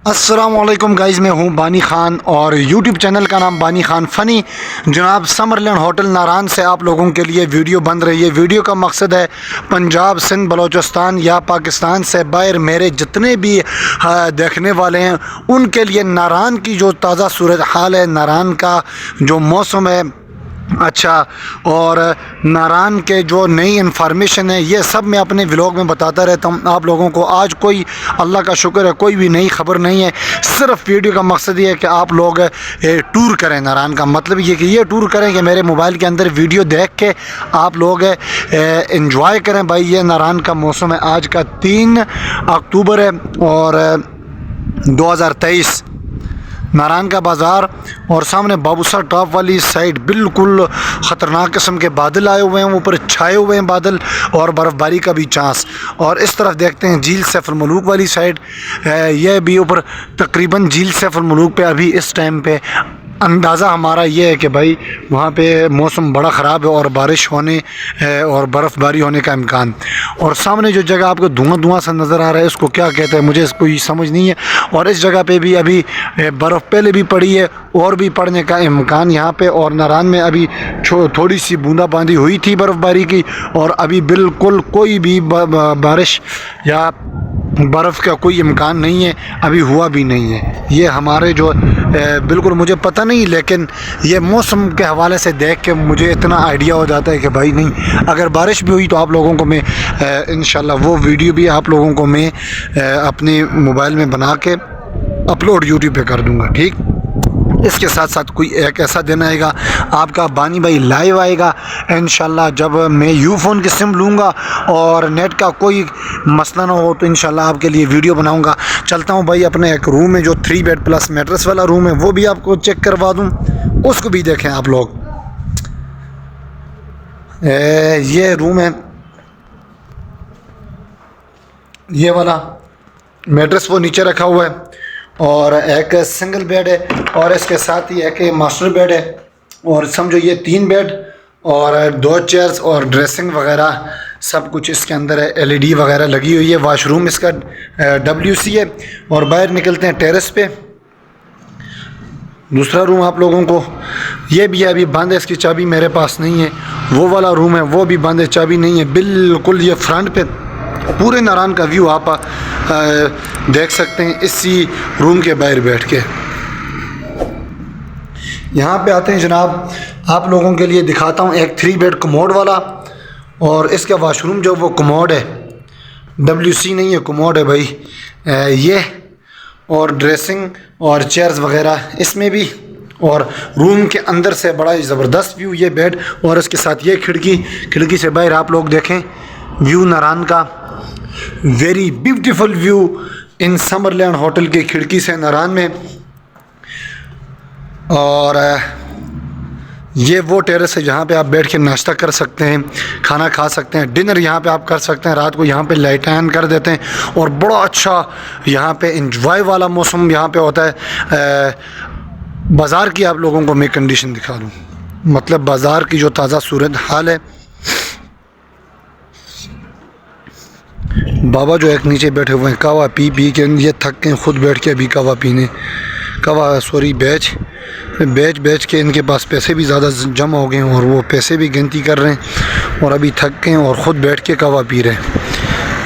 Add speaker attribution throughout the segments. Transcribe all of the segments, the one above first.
Speaker 1: السلام علیکم گائز، میں ہوں بانی خان اور یوٹیوب چینل کا نام بانی خان فنی۔ جناب سمر لینڈ ہوٹل ناران سے آپ لوگوں کے لیے ویڈیو بن رہی ہے۔ ویڈیو کا مقصد ہے پنجاب، سندھ، بلوچستان یا پاکستان سے باہر میرے جتنے بھی دیکھنے والے ہیں ان کے لیے ناران کی جو تازہ صورتحال ہے، ناران کا جو موسم ہے اچھا، اور ناران کے جو نئی انفارمیشن ہے، یہ سب میں اپنے ولاگ میں بتاتا رہتا ہوں آپ لوگوں کو۔ آج کوئی اللہ کا شکر ہے کوئی بھی نئی خبر نہیں ہے، صرف ویڈیو کا مقصد یہ ہے کہ آپ لوگ ٹور کریں ناران کا۔ مطلب یہ کہ یہ ٹور کریں کہ میرے موبائل کے اندر ویڈیو دیکھ کے آپ لوگ انجوائے کریں۔ بھائی یہ ناران کا موسم ہے، آج کا 3 اکتوبر ہے اور 2023۔ ناران کا بازار اور سامنے بابوسا ٹاپ والی سائڈ بالکل خطرناک قسم کے بادل آئے ہوئے ہیں، اوپر چھائے ہوئے ہیں بادل اور برف باری کا بھی چانس۔ اور اس طرف دیکھتے ہیں جھیل سیف الملوک والی سائڈ، یہ بھی اوپر تقریباً جھیل سیف الملوک پہ ابھی اس ٹائم پہ اندازہ ہمارا یہ ہے کہ بھائی وہاں پہ موسم بڑا خراب ہے اور بارش ہونے اور برف باری ہونے کا امکان۔ اور سامنے جو جگہ آپ کو دھواں سا نظر آ رہا ہے، اس کو کیا کہتے ہیں مجھے اس کو سمجھ نہیں ہے۔ اور اس جگہ پہ بھی ابھی برف پہلے بھی پڑی ہے اور بھی پڑنے کا امکان یہاں پہ۔ اور ناران میں ابھی تھوڑی سی بوندا باندی ہوئی تھی برف باری کی، اور ابھی بالکل کوئی بھی بارش یا برف کا کوئی امکان نہیں ہے، ابھی ہوا بھی نہیں ہے۔ یہ ہمارے جو بالکل مجھے پتہ نہیں، لیکن یہ موسم کے حوالے سے دیکھ کے مجھے اتنا آئیڈیا ہو جاتا ہے کہ بھائی نہیں، اگر بارش بھی ہوئی تو آپ لوگوں کو میں انشاءاللہ وہ ویڈیو بھی آپ لوگوں کو میں اپنے موبائل میں بنا کے اپلوڈ یوٹیوب پہ کر دوں گا، ٹھیک۔ اس کے ساتھ ساتھ کوئی ایک ایسا دن آئے گا آپ کا بانی بھائی لائیو آئے گا انشاءاللہ، جب میں یو فون کی سم لوں گا اور نیٹ کا کوئی مسئلہ نہ ہو تو انشاءاللہ آپ کے لیے ویڈیو بناؤں گا۔ چلتا ہوں بھائی اپنے ایک روم ہے جو 3 بیڈ پلس میٹرس والا روم ہے، وہ بھی آپ کو چیک کروا دوں، اس کو بھی دیکھیں آپ لوگ۔ یہ روم ہے، یہ والا میٹرس وہ نیچے رکھا ہوا ہے اور ایک سنگل بیڈ ہے، اور اس کے ساتھ ہی ایک ماسٹر بیڈ ہے، اور سمجھو یہ 3 بیڈ اور 2 چیئرز اور ڈریسنگ وغیرہ سب کچھ اس کے اندر ہے۔ LED وغیرہ لگی ہوئی ہے۔ واش روم اس کا WC ہے، اور باہر نکلتے ہیں ٹیرس پہ۔ دوسرا روم آپ لوگوں کو یہ بھی ابھی بند ہے، اس کی چابی میرے پاس نہیں ہے۔ وہ والا روم ہے وہ بھی بند ہے، چابی نہیں ہے بالکل۔ یہ فرنٹ پہ پورے ناران کا ویو آپ دیکھ سکتے ہیں اسی روم کے باہر بیٹھ کے۔ یہاں پہ آتے ہیں جناب، آپ لوگوں کے لیے دکھاتا ہوں ایک 3 بیڈ کموڈ والا، اور اس کا واش روم جو وہ کموڈ ہے، WC نہیں ہے کموڈ ہے بھائی یہ، اور ڈریسنگ اور چیئرز وغیرہ اس میں بھی، اور روم کے اندر سے بڑا ہی زبردست ویو یہ بیڈ، اور اس کے ساتھ یہ کھڑکی سے باہر آپ لوگ دیکھیں ویو ناران کا، ویری بیوٹیفل ویو ان سمر لینڈ ہوٹل کی کھڑکی سے ناران میں۔ اور یہ وہ ٹیرس ہے جہاں پہ آپ بیٹھ کے ناشتہ کر سکتے ہیں، کھانا کھا سکتے ہیں، ڈنر یہاں پہ آپ کر سکتے ہیں، رات کو یہاں پہ لائٹ آن کر دیتے ہیں، اور بڑا اچھا یہاں پہ انجوائے والا موسم یہاں پہ ہوتا ہے۔ بازار کی آپ لوگوں کو میں کنڈیشن دکھا دوں، مطلب بازار کی جو تازہ صورت حال ہے، بابا جو ایک نیچے بیٹھے ہوئے ہیں کہوا پی کے یہ تھک کے خود بیٹھ کے ابھی کہوا پینے، بیچ کے ان کے پاس پیسے بھی زیادہ جمع ہو گئے ہیں، اور وہ پیسے بھی گنتی کر رہے ہیں اور ابھی تھک گئے ہیں اور خود بیٹھ کے کہوا پی رہے ہیں۔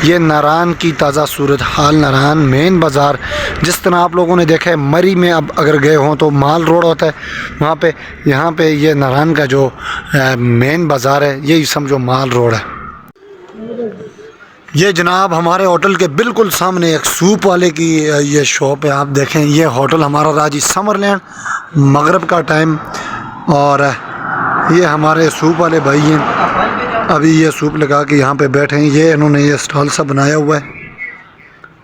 Speaker 1: یہ ناران کی تازہ صورت حال، ناران مین بازار جس طرح آپ لوگوں نے دیکھا ہے مری میں اب اگر گئے ہوں تو مال روڈ ہوتا ہے وہاں پہ، یہاں پہ یہ ناران کا جو مین بازار ہے یہی سمجھو مال روڈ ہے۔ یہ جناب ہمارے ہوٹل کے بالکل سامنے ایک سوپ والے کی یہ شاپ ہے، آپ دیکھیں یہ ہوٹل ہمارا راجی سمر لینڈ، مغرب کا ٹائم، اور یہ ہمارے سوپ والے بھائی ہیں، ابھی یہ سوپ لگا کے یہاں پہ بیٹھے ہیں۔ یہ انہوں نے یہ اسٹال سا بنایا ہوا ہے،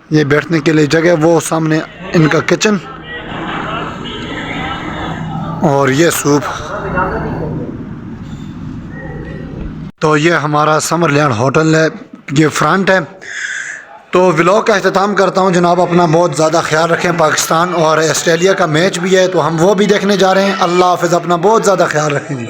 Speaker 1: یہ بیٹھنے کے لیے جگہ، وہ سامنے ان کا کچن، اور یہ سوپ۔ تو یہ ہمارا سمر لینڈ ہوٹل ہے، یہ فرنٹ ہے۔ تو ولاگ کا اختتام کرتا ہوں جناب، اپنا بہت زیادہ خیال رکھیں، پاکستان اور آسٹریلیا کا میچ بھی ہے تو ہم وہ بھی دیکھنے جا رہے ہیں۔ اللہ حافظ، اپنا بہت زیادہ خیال رکھیں جی۔